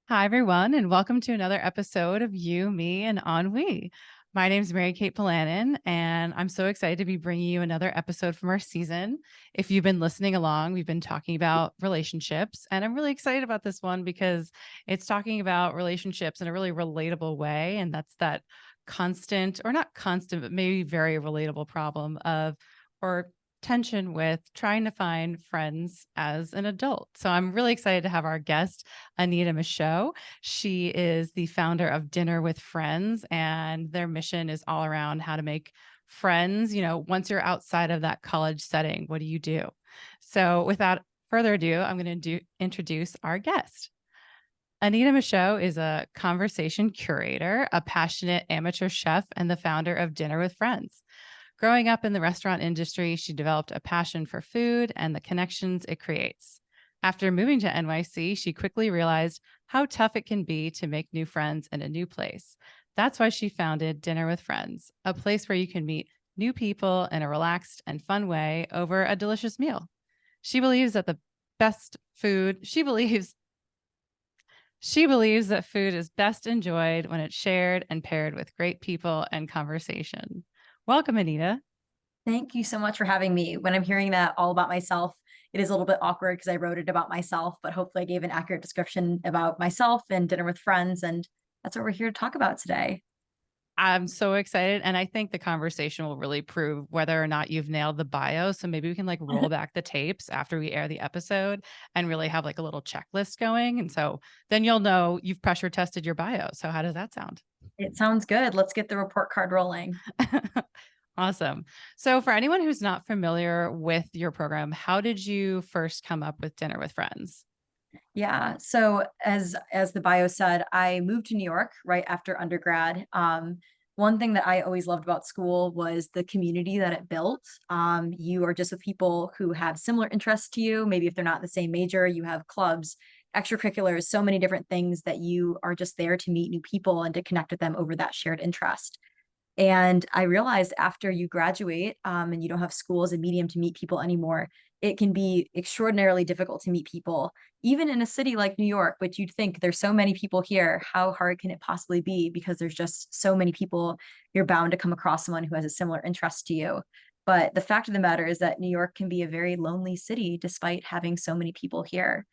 Hi, everyone, and welcome to another episode of You, Me, and Ennui. My name is Mary Kate Polanin, and I'm so excited to be bringing you another episode from our season. If you've been listening along, we've been talking about relationships, and I'm really excited about this one because it's talking about relationships in a really relatable way. And that's that constant, or not constant, but maybe very relatable problem of, or tension with trying to find friends as an adult. So I'm really excited to have our guest, Anita Michaud. She is the founder of Dinner with Friends, and their mission is all around how to make friends. Once you're outside of that college setting, what do you do? So, without further ado, I'm going to introduce our guest. Anita Michaud is a conversation curator, a passionate amateur chef, and the founder of Dinner with Friends. Growing up in the restaurant industry, she developed a passion for food and the connections it creates. After moving to NYC, she quickly realized how tough it can be to make new friends in a new place. That's why she founded Dinner with Friends, a place where you can meet new people in a relaxed and fun way over a delicious meal. She believes that the best food, she believes that food is best enjoyed when it's shared and paired with great people and conversation. Welcome, Anita. Thank you so much for having me. When I'm hearing that all about myself, it is a little bit awkward because I wrote it about myself, but hopefully I gave an accurate description about myself and dinner with friends. And that's what we're here to talk about today. I'm so excited. And I think the conversation will really prove whether or not you've nailed the bio. So maybe we can like roll back the tapes after we air the episode and really have like a little checklist going. And so then you'll know you've pressure tested your bio. So how does that sound? It sounds good. Let's get the report card rolling. Awesome. So for anyone who's not familiar with your program, how did you first come up with Dinner with Friends? Yeah. So as the bio said, I moved to New York right after undergrad. One thing that I always loved about school was the community that it built. You are just with people who have similar interests to you. Maybe if they're not in the same major, you have clubs, extracurriculars, so many different things that you are just there to meet new people and to connect with them over that shared interest. And I realized after you graduate and you don't have school as a medium to meet people anymore, it can be extraordinarily difficult to meet people, even in a city like New York, which you'd think there's so many people here. How hard can it possibly be? Because there's just so many people, you're bound to come across someone who has a similar interest to you. But the fact of the matter is that New York can be a very lonely city despite having so many people here.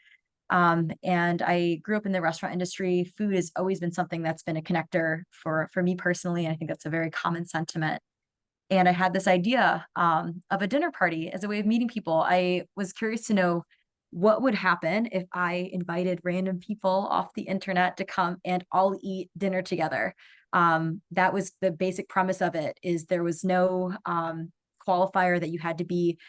And I grew up in the restaurant industry. Food has always been something that's been a connector for me personally. And I think that's a very common sentiment. And I had this idea of a dinner party as a way of meeting people. I was curious to know what would happen if I invited random people off the internet to come and all eat dinner together. That was the basic premise of it. Is there was no qualifier that you had to be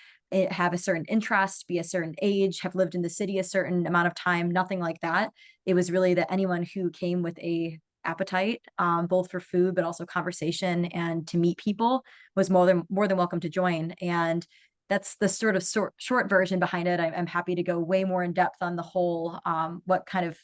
have a certain interest, be a certain age, have lived in the city a certain amount of time, nothing like that. It was really that anyone who came with a appetite, both for food but also conversation and to meet people, was more than welcome to join. And that's the sort of short version behind it. I'm happy to go way more in depth on the whole, what kind of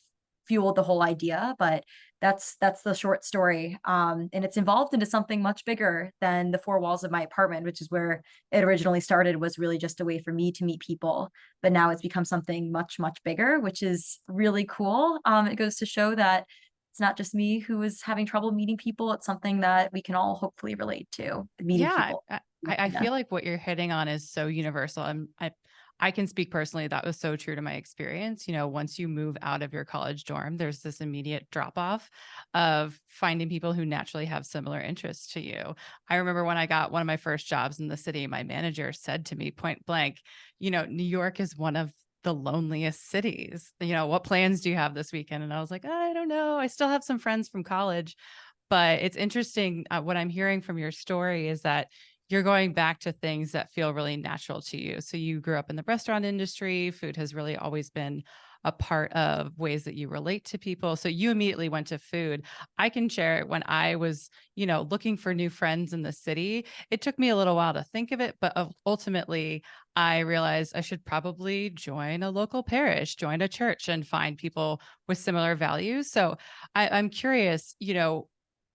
fueled the whole idea, but that's the short story. And it's evolved into something much bigger than the four walls of my apartment, which is where it originally started, was really just a way for me to meet people. But now it's become something much, much bigger, which is really cool. It goes to show that it's not just me who is having trouble meeting people. It's something that we can all hopefully relate to, meeting Yeah, people. I feel like what you're hitting on is so universal. I can speak personally. That was so true to my experience. Once you move out of your college dorm, there's this immediate drop off of finding people who naturally have similar interests to you. I remember when I got one of my first jobs in the city, my manager said to me point blank, New York is one of the loneliest cities. What plans do you have this weekend? And I was like, I don't know. I still have some friends from college, but it's interesting. What I'm hearing from your story is that you're going back to things that feel really natural to you. So you grew up in the restaurant industry. Food has really always been a part of ways that you relate to people. So you immediately went to food. I can share when I was, looking for new friends in the city. It took me a little while to think of it, but ultimately I realized I should probably join a local parish, join a church, and find people with similar values. So I'm curious,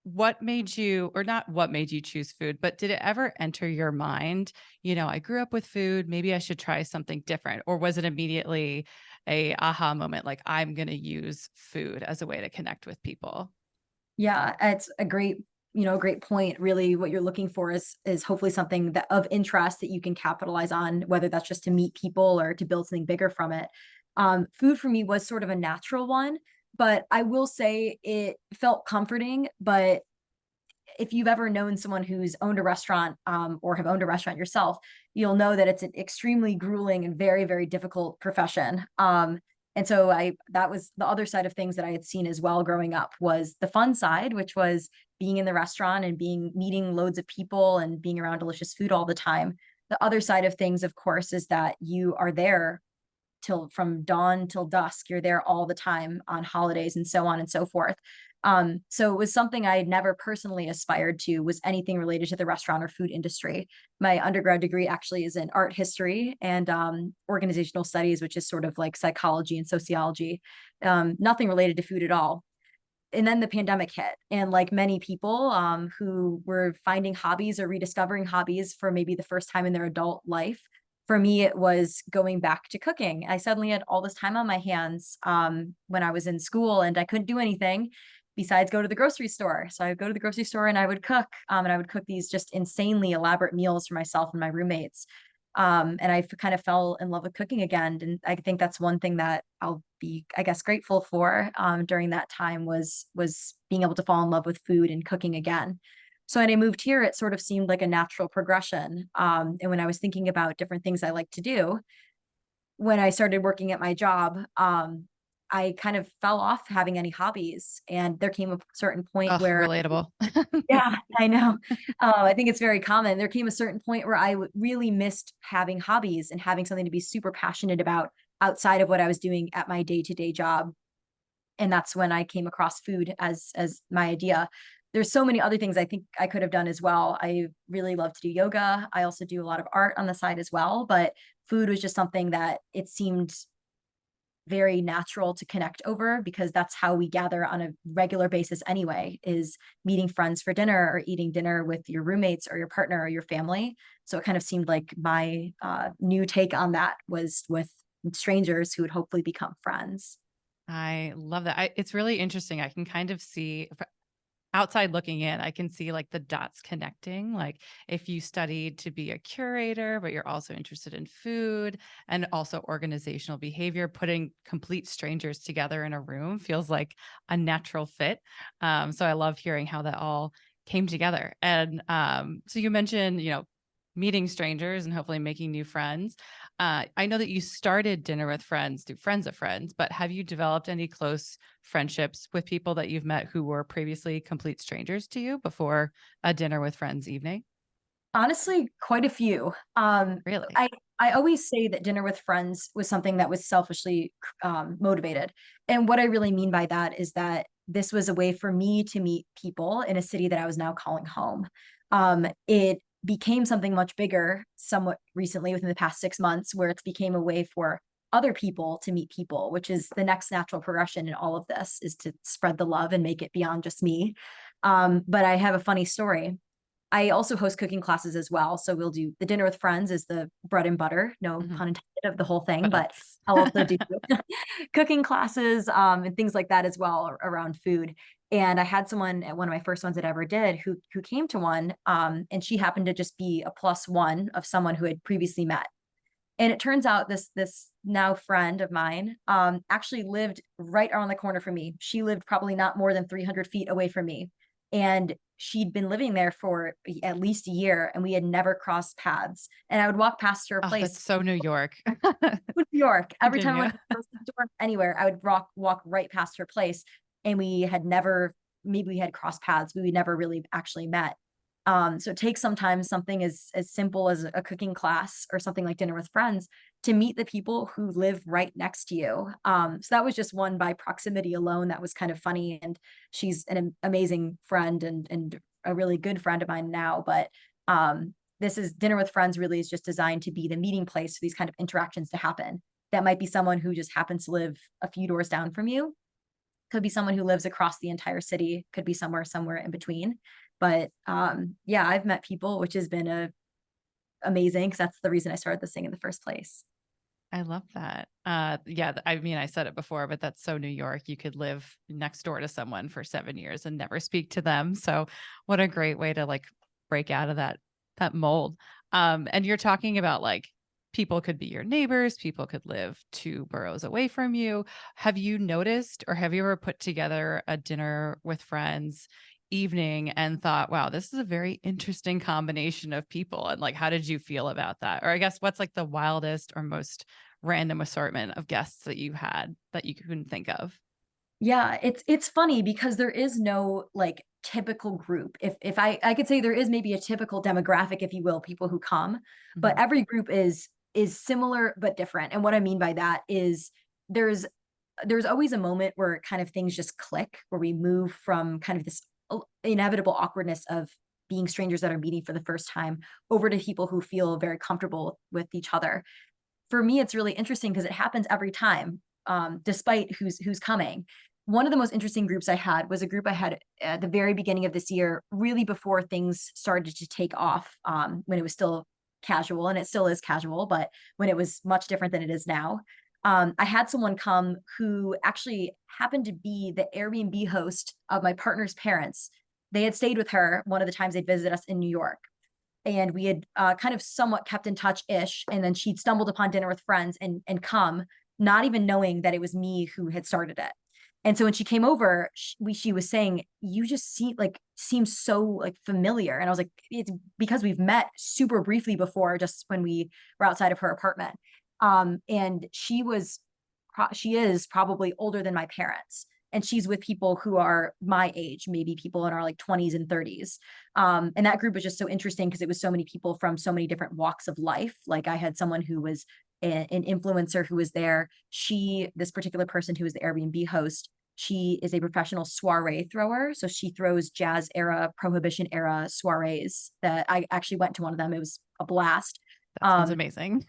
what made you, or not what made you choose food, but did it ever enter your mind, I grew up with food, maybe I should try something different? Or was it immediately, a aha moment, like I'm going to use food as a way to connect with people? Yeah, it's a great, great point. Really, what you're looking for is hopefully something that of interest that you can capitalize on, whether that's just to meet people or to build something bigger from it. Food for me was sort of a natural one, but I will say it felt comforting. But if you've ever known someone who's owned a restaurant, or have owned a restaurant yourself, you'll know that it's an extremely grueling and very, very difficult profession. And so that was the other side of things that I had seen as well growing up, was the fun side, which was being in the restaurant and meeting loads of people and being around delicious food all the time. The other side of things, of course, is that you are there till from dawn till dusk. You're there all the time on holidays and so on and so forth. So it was something I had never personally aspired to, was anything related to the restaurant or food industry. My undergrad degree actually is in art history and organizational studies, which is sort of like psychology and sociology, nothing related to food at all. And then the pandemic hit, and like many people who were finding hobbies or rediscovering hobbies for maybe the first time in their adult life, for me it was going back to cooking. I suddenly had all this time on my hands when I was in school, and I couldn't do anything besides go to the grocery store. So I would go to the grocery store and I would cook, and I would cook these just insanely elaborate meals for myself and my roommates. And I kind of fell in love with cooking again. And I think that's one thing that I'll be, I guess, grateful for during that time, was being able to fall in love with food and cooking again. So when I moved here, it sort of seemed like a natural progression. And when I was thinking about different things I like to do, when I started working at my job, I kind of fell off having any hobbies. And there came a certain point Oh, where, relatable. yeah, I know. I think it's very common. There came a certain point where really missed having hobbies and having something to be super passionate about outside of what I was doing at my day-to-day job. And that's when I came across food as my idea. There's so many other things I think I could have done as well. I really love to do yoga. I also do a lot of art on the side as well, but food was just something that it seemed very natural to connect over, because that's how we gather on a regular basis anyway, is meeting friends for dinner or eating dinner with your roommates or your partner or your family. So it kind of seemed like my new take on that was with strangers who would hopefully become friends. I love that. It's really interesting. I can kind of see outside looking in, I can see like the dots connecting. Like if you studied to be a curator, but you're also interested in food and also organizational behavior, putting complete strangers together in a room feels like a natural fit. So I love hearing how that all came together. And so you mentioned, meeting strangers and hopefully making new friends. I know that you started Dinner with Friends through Friends of Friends, but have you developed any close friendships with people that you've met who were previously complete strangers to you before a Dinner with Friends evening? Honestly, quite a few. Really? I always say that dinner with friends was something that was selfishly motivated. And what I really mean by that is that this was a way for me to meet people in a city that I was now calling home. It became something much bigger somewhat recently, within the past 6 months, where it became a way for other people to meet people, which is the next natural progression in all of this, is to spread the love and make it beyond just me. But I have a funny story. I also host cooking classes as well. So we'll do the dinner with friends is the bread and butter, no Mhm. pun intended, of the whole thing, But but I'll also do cooking classes and things like that as well around food. And I had someone at one of my first ones that I ever did who came to one, and she happened to just be a plus one of someone who had previously met. And it turns out this now friend of mine actually lived right around the corner from me. She lived probably not more than 300 feet away from me. And she'd been living there for at least a year, and we had never crossed paths. And I would walk past her oh, place that's so New York. in New York. Every time I Continue. went to the grocery store, anywhere, I would walk right past her place. And we had never, maybe we had crossed paths, but we never really actually met. So it takes sometimes something as simple as a cooking class or something like dinner with friends to meet the people who live right next to you. So that was just one by proximity alone. That was kind of funny. And she's an amazing friend and a really good friend of mine now. But this is dinner with friends really is just designed to be the meeting place for these kind of interactions to happen. That might be someone who just happens to live a few doors down from you, could be someone who lives across the entire city, could be somewhere in between. But yeah, I've met people, which has been amazing, because that's the reason I started this thing in the first place. I love that. Yeah, I mean, I said it before, but that's so New York. You could live next door to someone for 7 years and never speak to them. So what a great way to like break out of that mold. And you're talking about like people could be your neighbors, people could live 2 boroughs away from you. Have you noticed or have you ever put together a dinner with friends evening and thought, wow, this is a very interesting combination of people? And like, how did you feel about that? Or I guess what's like the wildest or most random assortment of guests that you had that you couldn't think of? Yeah, it's funny because there is no, like, typical group. If I could say there is maybe a typical demographic, if you will, people who come, but Mhm. every group is similar but different, and what I mean by that is there's there's always a moment where kind of things just click, where we move from kind of this inevitable awkwardness of being strangers that are meeting for the first time over to people who feel very comfortable with each other. For me, it's really interesting because it happens every time, despite who's coming. One of the most interesting groups I had was a group I had at the very beginning of this year, really before things started to take off, when it was still casual, and it still is casual, but when it was much different than it is now. I had someone come who actually happened to be the Airbnb host of my partner's parents. They had stayed with her one of the times they'd visit us in New York, and we had kind of somewhat kept in touch ish. And then she'd stumbled upon dinner with friends and come, not even knowing that it was me who had started it. And so when she came over, she was saying, "You just seem so like familiar." And I was like, "It's because we've met super briefly before, just when we were outside of her apartment." And she is probably older than my parents, and she's with people who are my age, maybe people in our like 20s and 30s. And that group was just so interesting because it was so many people from so many different walks of life. Like I had someone who was an influencer who was there. This particular person who was the Airbnb host, she is a professional soiree thrower. So she throws jazz era, prohibition era soirees that I actually went to one of them. It was a blast. That sounds Um, amazing.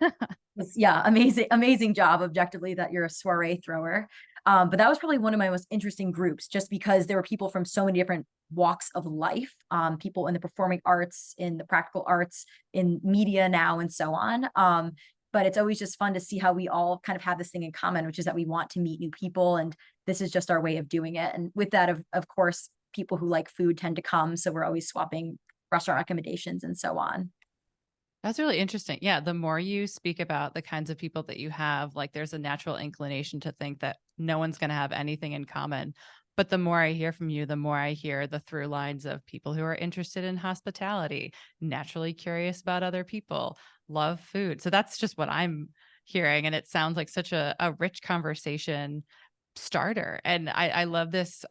yeah, amazing job objectively that you're a soiree thrower. But that was probably one of my most interesting groups, just because there were people from so many different walks of life, people in the performing arts, in the practical arts, in media now, and so on. But it's always just fun to see how we all kind of have this thing in common, which is that we want to meet new people, and this is just our way of doing it. And with that, of course, people who like food tend to come, so we're always swapping restaurant recommendations and so on. That's really interesting. Yeah, the more you speak about the kinds of people that you have, like there's a natural inclination to think that no one's going to have anything in common. But the more I hear from you, the more I hear the through lines of people who are interested in hospitality, naturally curious about other people, love food. So that's just what I'm hearing. And it sounds like such a rich conversation starter. And I love this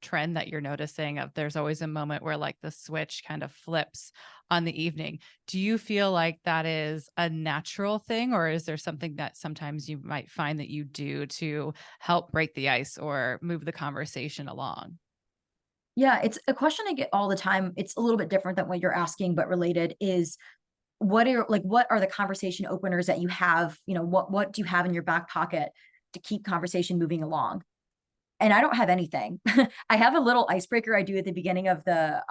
trend that you're noticing of there's always a moment where like the switch kind of flips on the evening. Do you feel like that is a natural thing, or is there something that sometimes you might find that you do to help break the ice or move the conversation along? Yeah, it's a question I get all the time. It's a little bit different than what you're asking, but related is what are the conversation openers that you have? What do you have in your back pocket to keep conversation moving along? And I don't have anything. I have a little icebreaker I do at the beginning of the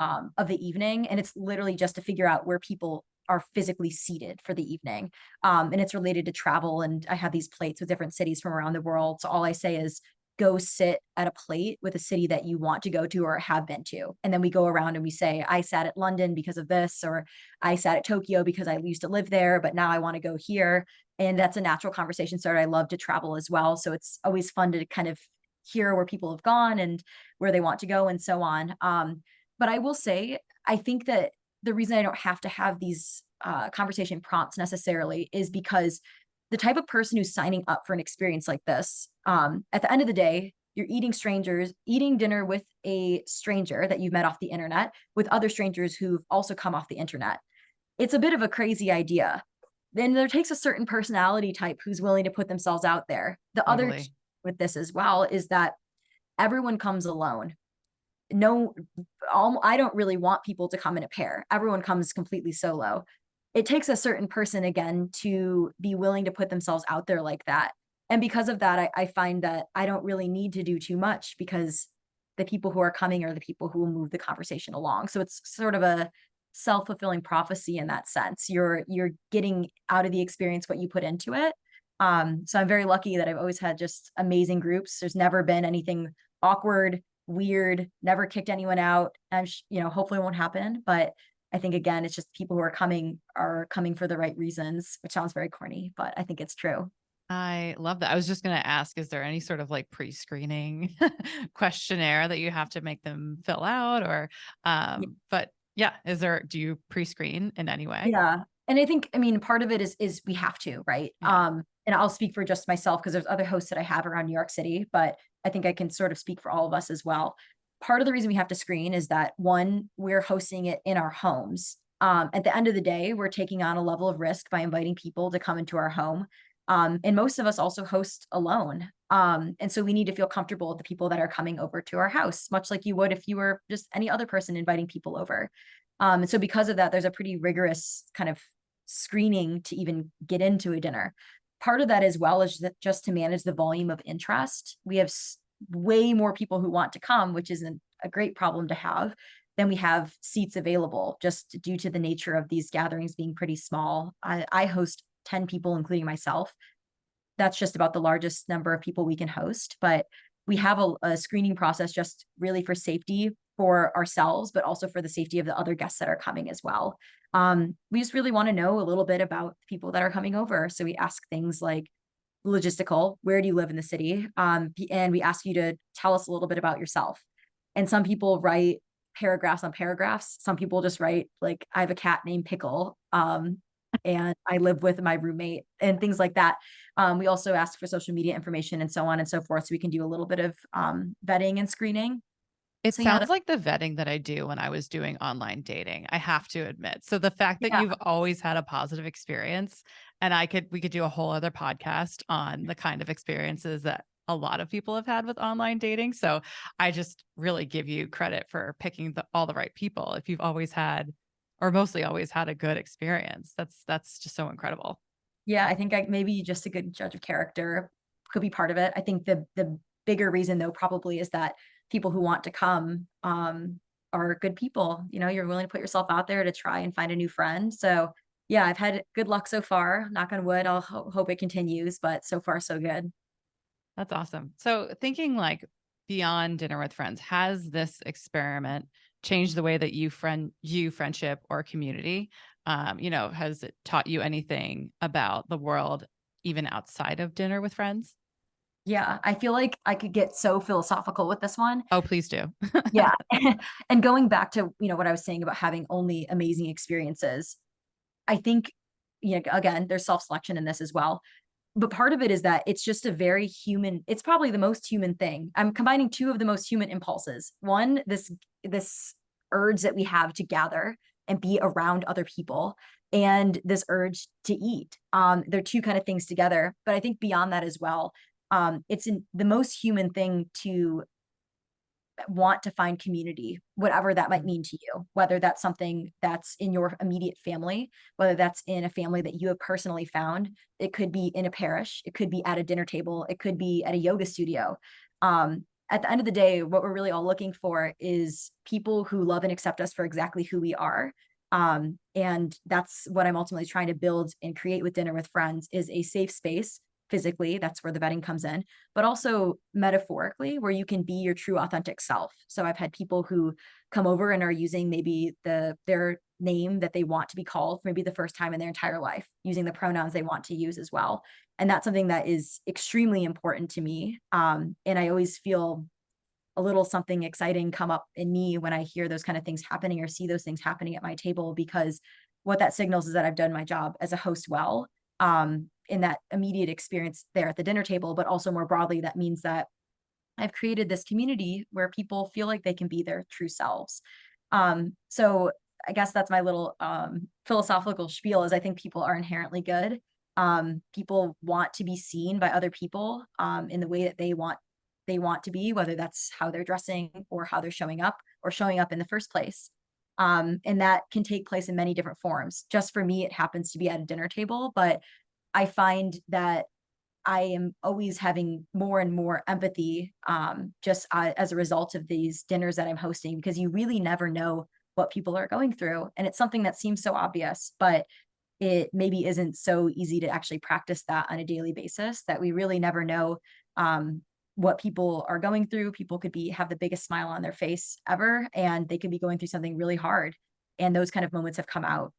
evening, and it's literally just to figure out where people are physically seated for the evening. And it's related to travel, and I have these plates with different cities from around the world. So all I say is go sit at a plate with a city that you want to go to or have been to. And then we go around and we say, I sat at London because of this, or I sat at Tokyo because I used to live there, but now I want to go here. And that's a natural conversation starter. I love to travel as well. So it's always fun to kind of hear where people have gone and where they want to go and so on. But I will say, I think that the reason I don't have to have these conversation prompts necessarily is because the type of person who's signing up for an experience like this, at the end of the day, you're eating dinner with a stranger that you've met off the internet, with other strangers who've also come off the internet. It's a bit of a crazy idea. Then there takes a certain personality type who's willing to put themselves out there. The other Totally. with this as well is that everyone comes alone. No, I don't really want people to come in a pair. Everyone comes completely solo. It takes a certain person again to be willing to put themselves out there like that. And because of that, I find that I don't really need to do too much because the people who are coming are the people who will move the conversation along. So it's sort of a self-fulfilling prophecy in that sense. You're getting out of the experience what you put into it. So I'm very lucky that I've always had just amazing groups. There's never been anything awkward, weird, never kicked anyone out. Hopefully it won't happen. But I think again, it's just people who are coming for the right reasons, which sounds very corny, but I think it's true. I love that. I was just going to ask, is there any sort of like pre-screening questionnaire that you have to make them fill out or, but yeah, do you pre-screen in any way? Yeah. And I think, I mean, part of it is we have to, right? Yeah. And I'll speak for just myself because there's other hosts that I have around New York City, but I think I can sort of speak for all of us as well. Part of the reason we have to screen is that one, we're hosting it in our homes. At the end of the day, we're taking on a level of risk by inviting people to come into our home. And most of us also host alone. And so we need to feel comfortable with the people that are coming over to our house, much like you would if you were just any other person inviting people over. And so because of that, there's a pretty rigorous kind of screening to even get into a dinner. Part of that as well is that just to manage the volume of interest. We have way more people who want to come, which isn't a great problem to have, than we have seats available, just due to the nature of these gatherings being pretty small. I host 10 people, including myself. That's just about the largest number of people we can host. But we have a screening process just really for safety for ourselves, but also for the safety of the other guests that are coming as well. We just really want to know a little bit about the people that are coming over. So we ask things like logistical, where do you live in the city? And we ask you to tell us a little bit about yourself. And some people write paragraphs on paragraphs. Some people just write like, I have a cat named Pickle. And I live with my roommate and things like that. We also ask for social media information and so on and so forth. So we can do a little bit of vetting and screening. It So yeah, sounds like the vetting that I do when I was doing online dating, I have to admit. So the fact that yeah, you've always had a positive experience and we could do a whole other podcast on the kind of experiences that a lot of people have had with online dating. So I just really give you credit for picking all the right people. If you've always had or mostly always had a good experience, that's just so incredible. yeah. I think maybe just a good judge of character could be part of it. I think the bigger reason though probably is that people who want to come are good people. You're willing to put yourself out there to try and find a new friend. So yeah, I've had good luck so far. Knock on wood. I'll hope it continues, but so far so good. That's awesome. So thinking like beyond dinner with friends, has this experiment changed the way that you friendship or community? Has it taught you anything about the world even outside of dinner with friends? Yeah, I feel like I could get so philosophical with this one. Oh, please do. Yeah. And going back to, what I was saying about having only amazing experiences, I think, again, there's self-selection in this as well. But part of it is that it's just a very human, it's probably the most human thing. I'm combining two of the most human impulses. One, this urge that we have to gather and be around other people, and this urge to eat. They're two kind of things together. But I think beyond that as well, it's the most human thing to want to find community, whatever that might mean to you, whether that's something that's in your immediate family, whether that's in a family that you have personally found. It could be in a parish, it could be at a dinner table, it could be at a yoga studio. At the end of the day, what we're really all looking for is people who love and accept us for exactly who we are. And that's what I'm ultimately trying to build and create with Dinner with Friends, is a safe space. Physically, that's where the vetting comes in, but also metaphorically, where you can be your true authentic self. So I've had people who come over and are using maybe their name that they want to be called maybe the first time in their entire life, using the pronouns they want to use as well. And that's something that is extremely important to me. And I always feel a little something exciting come up in me when I hear those kind of things happening or see those things happening at my table, because what that signals is that I've done my job as a host well, in that immediate experience there at the dinner table, but also more broadly, that means that I've created this community where people feel like they can be their true selves. So I guess that's my little philosophical spiel, is I think people are inherently good. People want to be seen by other people in the way that they want to be, whether that's how they're dressing or how they're showing up or showing up in the first place. And that can take place in many different forms. Just for me, it happens to be at a dinner table, but I find that I am always having more and more empathy, just as a result of these dinners that I'm hosting, because you really never know what people are going through. And it's something that seems so obvious, but it maybe isn't so easy to actually practice that on a daily basis, that we really never know um, what people are going through. People could have the biggest smile on their face ever, and they could be going through something really hard. And those kind of moments have come out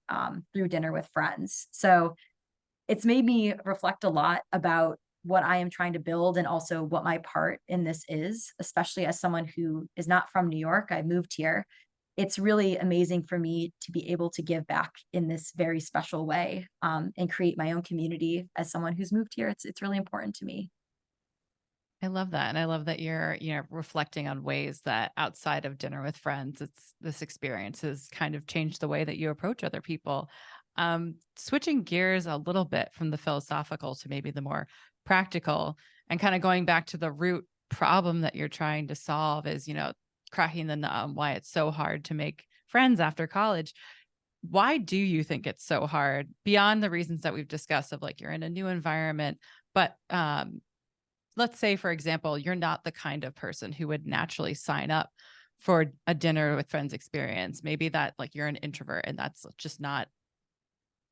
through dinner with friends. So it's made me reflect a lot about what I am trying to build and also what my part in this is, especially as someone who is not from New York. I moved here. It's really amazing for me to be able to give back in this very special way, and create my own community as someone who's moved here. It's really important to me. I love that. And I love that you're, reflecting on ways that outside of dinner with friends, this experience has kind of changed the way that you approach other people. Switching gears a little bit from the philosophical to maybe the more practical, and kind of going back to the root problem that you're trying to solve is, cracking the nut on why it's so hard to make friends after college. Why do you think it's so hard beyond the reasons that we've discussed of like you're in a new environment, but let's say, for example, you're not the kind of person who would naturally sign up for a dinner with friends experience. Maybe that like you're an introvert and that's just not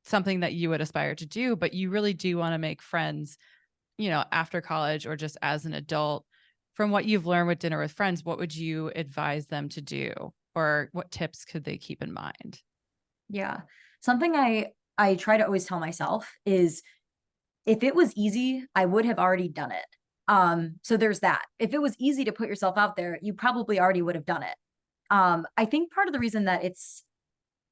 something that you would aspire to do, but you really do want to make friends, after college or just as an adult. From what you've learned with dinner with friends, what would you advise them to do? Or what tips could they keep in mind? Yeah. Something I try to always tell myself is, if it was easy, I would have already done it. So there's that. If it was easy to put yourself out there, you probably already would have done it. I think part of the reason that it's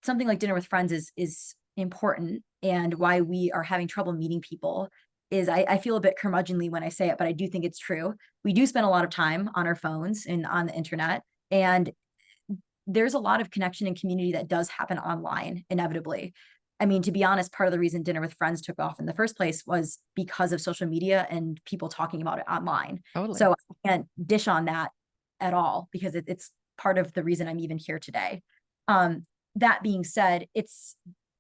something like dinner with friends is important, and why we are having trouble meeting people, is I feel a bit curmudgeonly when I say it, but I do think it's true. We do spend a lot of time on our phones and on the internet, and there's a lot of connection and community that does happen online inevitably. I mean, to be honest, part of the reason dinner with friends took off in the first place was because of social media and people talking about it online. Totally. So I can't dish on that at all, because it's part of the reason I'm even here today. Um, that being said, it's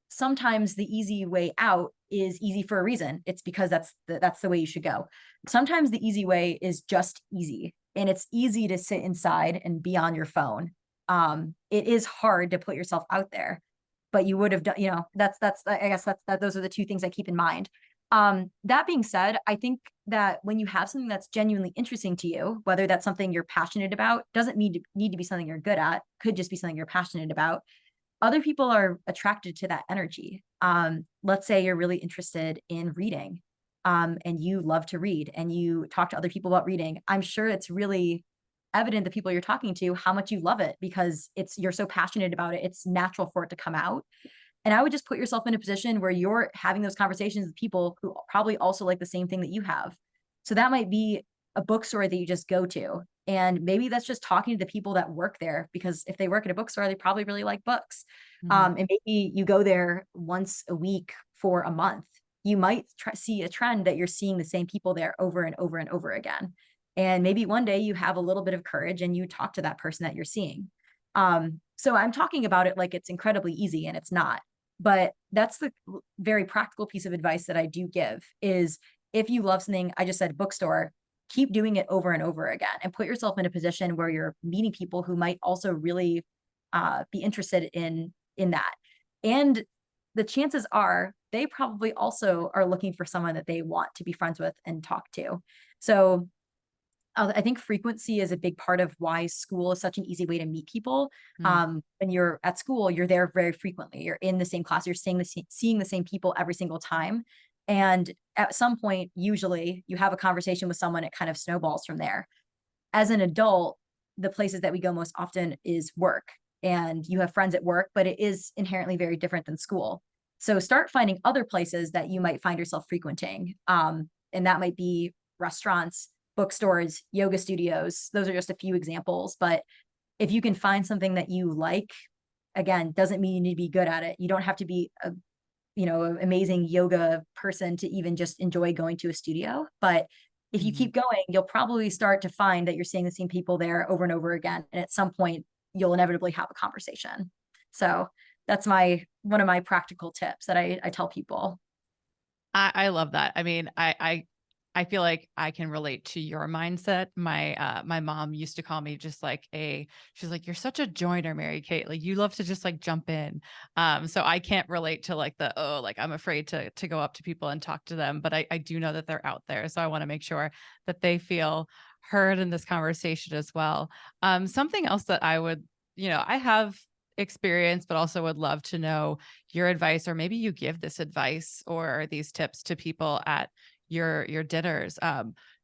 sometimes the easy way out is easy for a reason. It's because that's the way you should go. Sometimes the easy way is just easy, and it's easy to sit inside and be on your phone. It is hard to put yourself out there, but you would have done, that's I guess that those are the two things I keep in mind. That being said, I think that when you have something that's genuinely interesting to you, whether that's something you're passionate about, doesn't need to be something you're good at, could just be something you're passionate about. Other people are attracted to that energy. Let's say you're really interested in reading, and you love to read, and you talk to other people about reading. I'm sure it's really evident, the people you're talking to, how much you love it, because you're so passionate about it. It's natural for it to come out. And I would just put yourself in a position where you're having those conversations with people who probably also like the same thing that you have. So that might be a bookstore that you just go to. And maybe that's just talking to the people that work there, because if they work at a bookstore, they probably really like books. Mhm. And maybe you go there once a week for a month. You might see a trend that you're seeing the same people there over and over and over again. And maybe one day you have a little bit of courage and you talk to that person that you're seeing. So I'm talking about it like it's incredibly easy, and it's not. But that's the very practical piece of advice that I do give is, if you love something, I just said bookstore, keep doing it over and over again, and put yourself in a position where you're meeting people who might also really be interested in that. And the chances are they probably also are looking for someone that they want to be friends with and talk to. So I think frequency is a big part of why school is such an easy way to meet people. Mm. When you're at school, you're there very frequently. You're in the same class. You're seeing the same people every single time. And at some point, usually you have a conversation with someone, it kind of snowballs from there. As an adult, the places that we go most often is work, and you have friends at work, but it is inherently very different than school. So start finding other places that you might find yourself frequenting. And that might be restaurants, bookstores, yoga studios. Those are just a few examples. But if you can find something that you like, again, doesn't mean you need to be good at it. You don't have to be an amazing yoga person to even just enjoy going to a studio. But if you Mhm. keep going, you'll probably start to find that you're seeing the same people there over and over again. And at some point, you'll inevitably have a conversation. So that's one of my practical tips that I tell people. I love that. I mean, I I feel like I can relate to your mindset. My mom used to call me just like she's like, "You're such a joiner, Mary Kate. Like you love to just like jump in." So I can't relate to like like I'm afraid to go up to people and talk to them, but I do know that they're out there. So I want to make sure that they feel heard in this conversation as well. Something else that I would, I have experience, but also would love to know your advice, or maybe you give this advice or these tips to people at your dinners.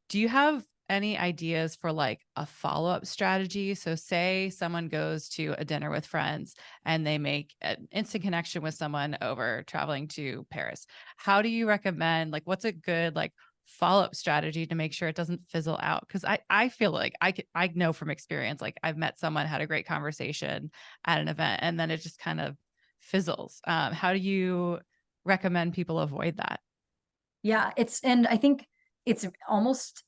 Do you have any ideas for like a follow-up strategy? So say someone goes to a dinner with friends and they make an instant connection with someone over traveling to Paris. How do you recommend, like, what's a good like follow-up strategy to make sure it doesn't fizzle out? Because I feel like I know from experience, like I've met someone, had a great conversation at an event, and then it just kind of fizzles. How do you recommend people avoid that? Yeah, and I think it's almost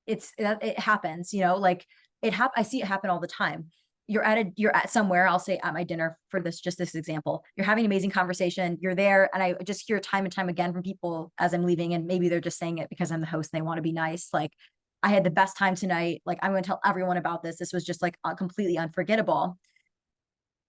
it happens, you know, like I see it happen all the time. You're at somewhere, I'll say at my dinner for this example. You're having an amazing conversation, you're there, and I just hear time and time again from people as I'm leaving, and maybe they're just saying it because I'm the host and they want to be nice. Like, I had the best time tonight. Like, I'm going to tell everyone about this. This was just like completely unforgettable.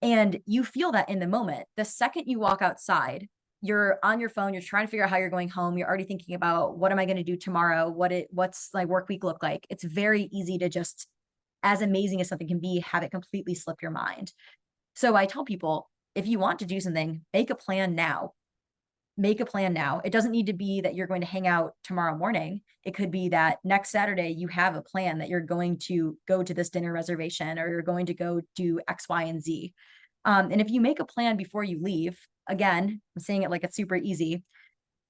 And you feel that in the moment. The second you walk outside, you're on your phone, you're trying to figure out how you're going home. You're already thinking about, what am I going to do tomorrow? What's my work week look like? It's very easy to just, as amazing as something can be, have it completely slip your mind. So I tell people, if you want to do something, make a plan now. Make a plan now. It doesn't need to be that you're going to hang out tomorrow morning. It could be that next Saturday you have a plan that you're going to go to this dinner reservation, or you're going to go do X, Y, and Z. And if you make a plan before you leave, again, I'm saying it like it's super easy.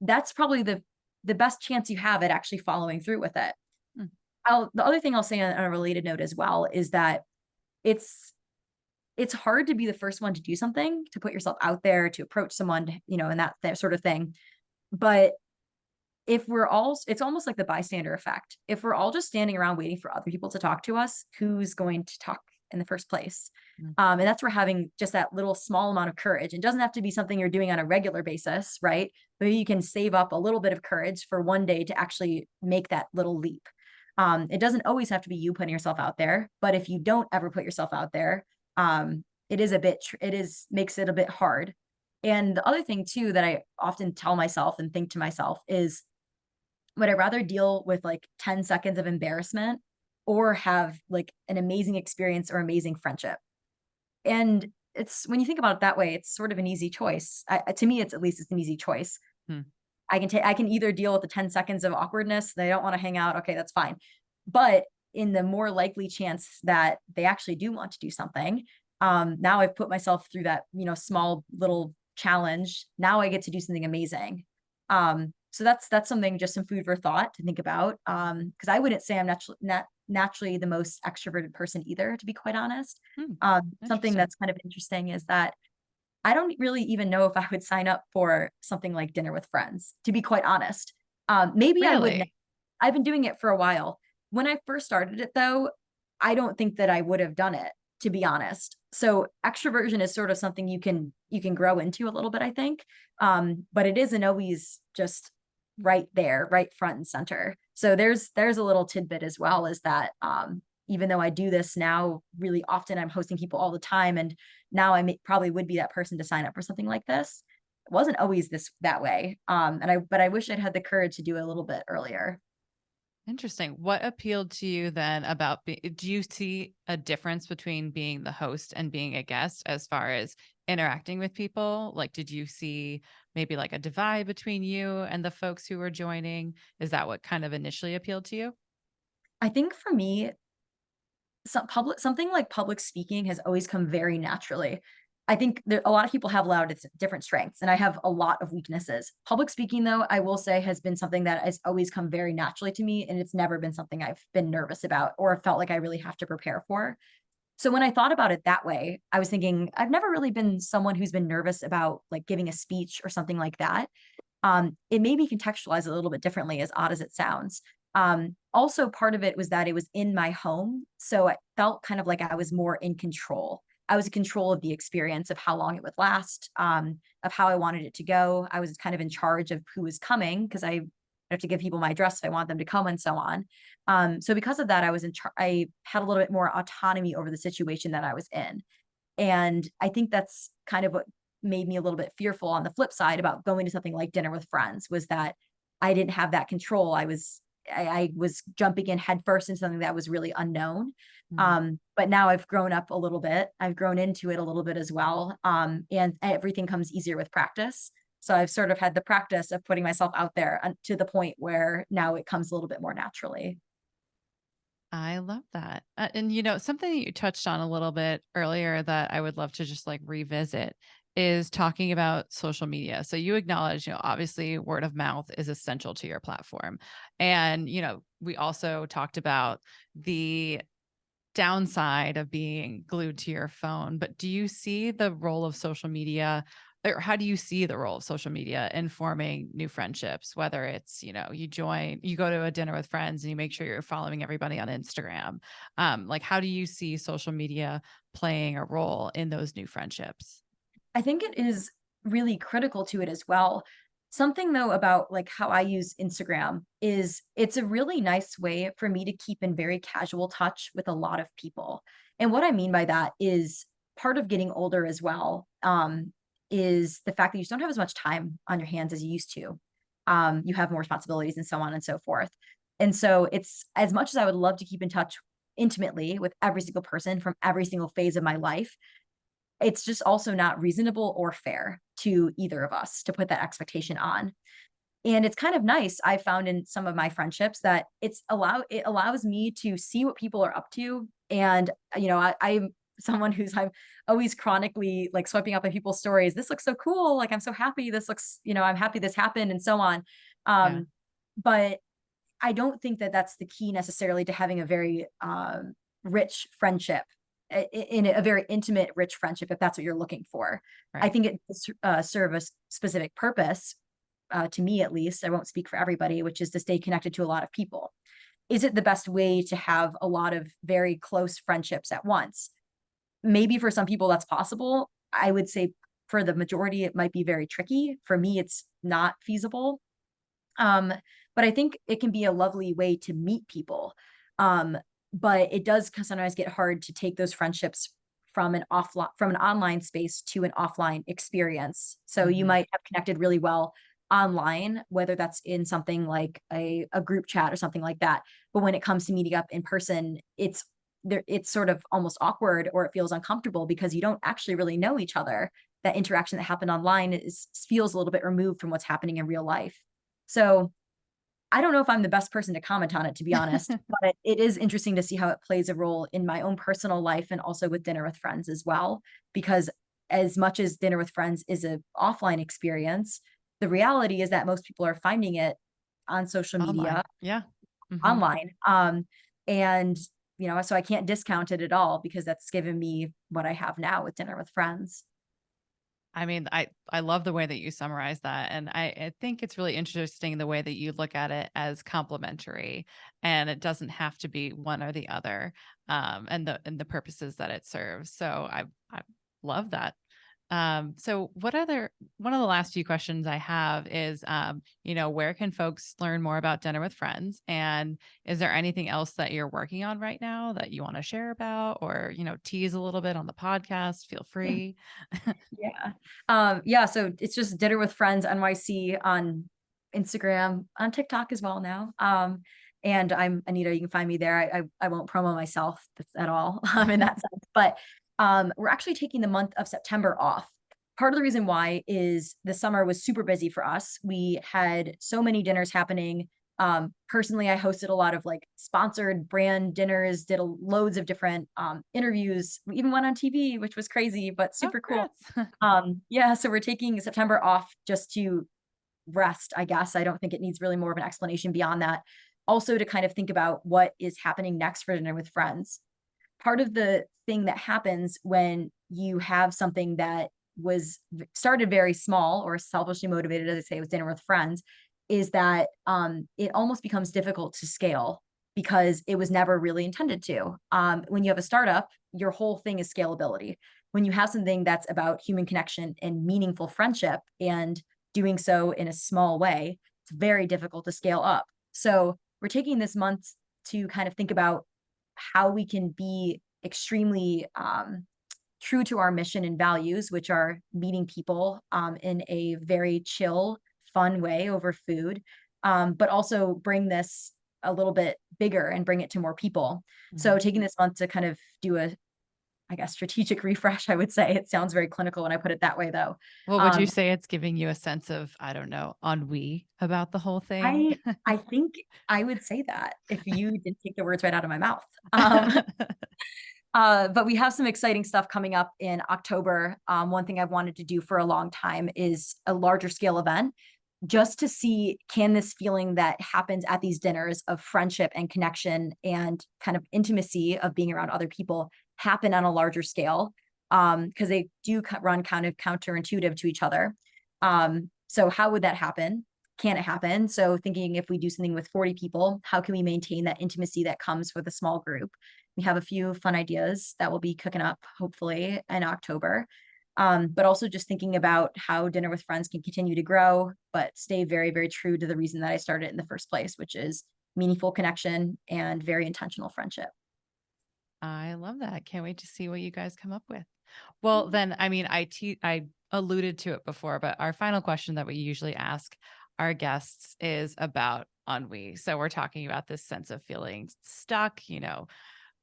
That's probably the best chance you have at actually following through with it. Mm. The other thing I'll say on a related note as well is that it's it's hard to be the first one to do something, to put yourself out there, to approach someone, you know, and that sort of thing. But if we're all, it's almost like the bystander effect. If we're all just standing around waiting for other people to talk to us, who's going to talk in the first place? Mm. And that's where having just that little small amount of courage, it doesn't have to be something you're doing on a regular basis, right? But you can save up a little bit of courage for one day to actually make that little leap. It doesn't always have to be you putting yourself out there, but if you don't ever put yourself out there, it is a bit, it is makes it a bit hard. And the other thing too that I often tell myself and think to myself is, would I rather deal with like 10 seconds of embarrassment or have like an amazing experience or amazing friendship? And it's, when you think about it that way, it's sort of an easy choice. To me, it's, at least it's an easy choice. Hmm. I can either deal with the 10 seconds of awkwardness, they don't want to hang out. Okay, that's fine. But in the more likely chance that they actually do want to do something, now I've put myself through that, you know, small little challenge. Now I get to do something amazing. So that's something, just some food for thought to think about. Because I wouldn't say I'm naturally the most extroverted person either, to be quite honest. Hmm. Something Interesting. that's kind of interesting is that I don't really even know if I would sign up for something like dinner with friends, to be quite honest. Maybe I would. Really? I've been doing it for a while. When I first started it, though, I don't think that I would have done it, to be honest. So extroversion is sort of something you can grow into a little bit, I think. But it isn't always just right there, right front and center. So there's a little tidbit as well, is that even though I do this now really often, I'm hosting people all the time, and now probably would be that person to sign up for something like this. It wasn't always that way. But I wish I'd had the courage to do it a little bit earlier. Interesting. What appealed to you then about do you see a difference between being the host and being a guest as far as interacting with people? Like, did you see maybe like a divide between you and the folks who were joining? Is that what kind of initially appealed to you? I think for me, something like public speaking has always come very naturally. I think a lot of people have a lot of different strengths, and I have a lot of weaknesses. Public speaking, though, I will say, has been something that has always come very naturally to me, and it's never been something I've been nervous about or felt like I really have to prepare for. So when I thought about it that way, I was thinking, I've never really been someone who's been nervous about like giving a speech or something like that. It may be contextualized a little bit differently, as odd as it sounds. Also, part of it was that it was in my home. So it felt kind of like I was more in control. I was in control of the experience, of how long it would last, of how I wanted it to go. I was kind of in charge of who was coming, because I have to give people my address if I want them to come and so on. So because of that, I had a little bit more autonomy over the situation that I was in. And I think that's kind of what made me a little bit fearful on the flip side about going to something like dinner with friends, was that I didn't have that control. I was jumping in headfirst into something that was really unknown. Mhm. But now I've grown up a little bit. I've grown into it a little bit as well. And everything comes easier with practice. So I've sort of had the practice of putting myself out there to the point where now it comes a little bit more naturally. I love that. And something that you touched on a little bit earlier that I would love to just like revisit is talking about social media. So you acknowledge, obviously word of mouth is essential to your platform. And, we also talked about the downside of being glued to your phone, but do you see the role of social media, or how do you see the role of social media in forming new friendships? Whether it's, you go to a dinner with friends and you make sure you're following everybody on Instagram. Like, how do you see social media playing a role in those new friendships? I think it is really critical to it as well. Something though about like how I use Instagram is it's a really nice way for me to keep in very casual touch with a lot of people. And what I mean by that is part of getting older as well, is the fact that you just don't have as much time on your hands as you used to. You have more responsibilities and so on and so forth. And so it's, as much as I would love to keep in touch intimately with every single person from every single phase of my life, it's just also not reasonable or fair to either of us to put that expectation on. And it's kind of nice, I found in some of my friendships, that it allows me to see what people are up to. And I'm someone I'm always chronically like swiping up on people's stories. This looks so cool. Like, I'm so happy. This looks, I'm happy this happened and so on. Yeah. But I don't think that that's the key necessarily to having a very rich friendship, in a very intimate, rich friendship, if that's what you're looking for. I Right. think it serve a specific purpose, to me at least. I won't speak for everybody, which is to stay connected to a lot of people. Is it the best way to have a lot of very close friendships at once? Maybe for some people that's possible. I would say for the majority, it might be very tricky. For me, it's not feasible. Um, but I think it can be a lovely way to meet people. Um, but it does sometimes get hard to take those friendships from an online space to an offline experience. So you Hmm. might have connected really well online, whether that's in something like a group chat or something like that. But when it comes to meeting up in person, it's sort of almost awkward, or it feels uncomfortable because you don't actually really know each other. That interaction that happened online feels a little bit removed from what's happening in real life. So I don't know if I'm the best person to comment on it, to be honest, but it is interesting to see how it plays a role in my own personal life and also with dinner with friends as well. Because as much as dinner with friends is a offline experience, the reality is that most people are finding it on social media Online. Yeah. Hmm. online. And so I can't discount it at all because that's given me what I have now with dinner with friends. I mean, I love the way that you summarize that, and I think it's really interesting the way that you look at it as complementary, and it doesn't have to be one or the other, and the purposes that it serves. So I love that. So one of the last few questions I have is, where can folks learn more about Dinner with Friends? And is there anything else that you're working on right now that you want to share about, or, tease a little bit on the podcast? Feel free. Yeah. Yeah, so it's just Dinner with Friends NYC on Instagram, on TikTok as well now. And I'm Anita, you can find me there. I won't promo myself at all, in that sense. But we're actually taking the month of September off. Part of the reason why is the summer was super busy for us. We had so many dinners happening. Personally, I hosted a lot of like sponsored brand dinners, did loads of different interviews. We even went on TV, which was crazy, but Oh, super cool. congrats. Yeah, so we're taking September off just to rest, I guess. I don't think it needs really more of an explanation beyond that. Also, to kind of think about what is happening next for dinner with friends. Part of the thing that happens when you have something that was started very small or selfishly motivated, as I say, with dinner with friends, is that it almost becomes difficult to scale because it was never really intended to. When you have a startup, your whole thing is scalability. When you have something that's about human connection and meaningful friendship and doing so in a small way, it's very difficult to scale up. So we're taking this month to kind of think about how we can be extremely true to our mission and values, which are meeting people in a very chill, fun way over food, but also bring this a little bit bigger and bring it to more people. So Mhm. taking this month to kind of do a, I guess, strategic refresh, I would say. It sounds very clinical when I put it that way, though. Well, would you Um, say it's giving you a sense of, I don't know, ennui about the whole thing? I I think I would say that if you didn't take the words right out of my mouth. Um, but we have some exciting stuff coming up in October. One thing I've wanted to do for a long time is a larger scale event just to see, can this feeling that happens at these dinners of friendship and connection and kind of intimacy of being around other people happen on a larger scale, because they do run kind of counterintuitive to each other. So how would that happen? Can it happen? So thinking, if we do something with 40 people, how can we maintain that intimacy that comes with a small group? We have a few fun ideas that will be cooking up hopefully in October. But also just thinking about how dinner with friends can continue to grow, but stay very, very true to the reason that I started in the first place, which is meaningful connection and very intentional friendship. I love that. Can't wait to see what you guys come up with. Well, then, I mean, I alluded to it before, but our final question that we usually ask our guests is about ennui. So we're talking about this sense of feeling stuck,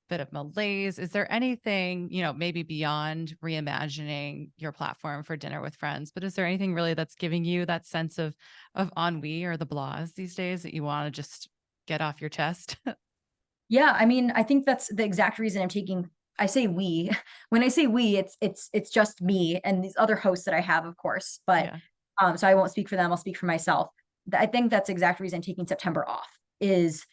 bit of malaise. Is there anything, maybe beyond reimagining your platform for dinner with friends, but is there anything really that's giving you that sense of ennui or the blahs these days that you want to just get off your chest? Yeah, I mean, I think that's the exact reason I'm taking, I say we. When I say we, it's just me and these other hosts that I have, of course. But Yeah. so I won't speak for them, I'll speak for myself. I think that's the exact reason I'm taking September off is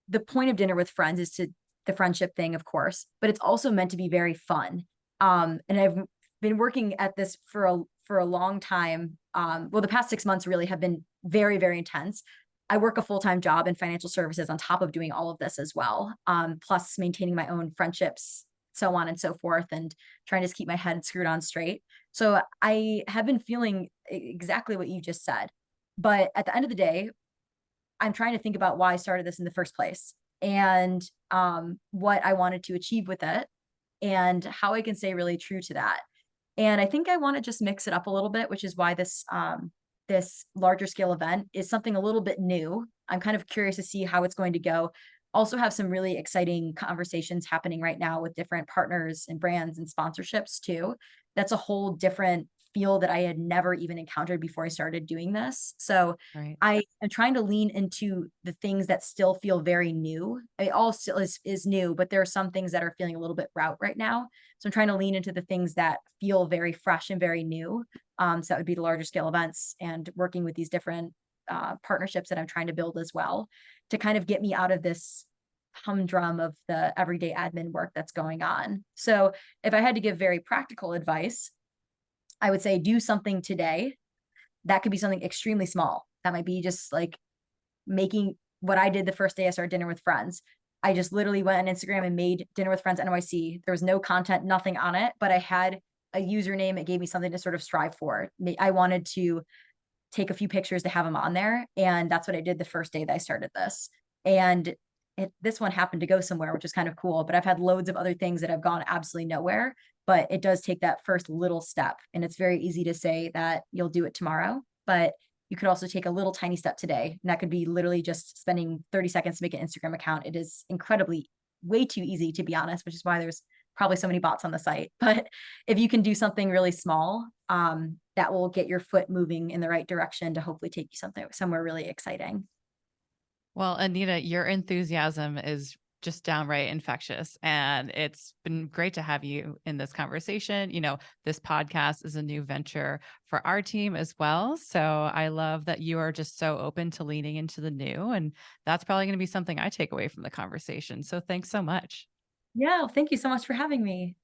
the point of dinner with friends is to the friendship thing, of course, but it's also meant to be very fun. And I've been working at this for a long time. Well, the past 6 months really have been very, very intense. I work a full-time job in financial services on top of doing all of this as well, plus maintaining my own friendships, so on and so forth, and trying to keep my head screwed on straight. So I have been feeling exactly what you just said. But at the end of the day, I'm trying to think about why I started this in the first place and what I wanted to achieve with it and how I can stay really true to that. And I think I want to just mix it up a little bit, which is why this larger scale event is something a little bit new. I'm kind of curious to see how it's going to go. Also have some really exciting conversations happening right now with different partners and brands and sponsorships too. That's a whole different feel that I had never even encountered before I started doing this. So Right. I am trying to lean into the things that still feel very new. It all still is new, but there are some things that are feeling a little bit route right now. So I'm trying to lean into the things that feel very fresh and very new. So that would be the larger scale events and working with these different partnerships that I'm trying to build as well to kind of get me out of this humdrum of the everyday admin work that's going on. So if I had to give very practical advice, I would say do something today. That could be something extremely small. That might be just like making what I did the first day I started dinner with friends. I just literally went on Instagram and made dinner with friends NYC. There was no content, nothing on it, but I had a username. It gave me something to sort of strive for. I wanted to take a few pictures to have them on there. And that's what I did the first day that I started this. And this one happened to go somewhere, which is kind of cool. But I've had loads of other things that have gone absolutely nowhere. But it does take that first little step. And it's very easy to say that you'll do it tomorrow. But you could also take a little tiny step today. And that could be literally just spending 30 seconds to make an Instagram account. It is incredibly way too easy, to be honest, which is why there's probably so many bots on the site. But if you can do something really small, that will get your foot moving in the right direction to hopefully take you something somewhere really exciting. Well, Anita, your enthusiasm is just downright infectious. And it's been great to have you in this conversation. This podcast is a new venture for our team as well. So I love that you are just so open to leaning into the new. And that's probably going to be something I take away from the conversation. So thanks so much. Yeah, thank you so much for having me.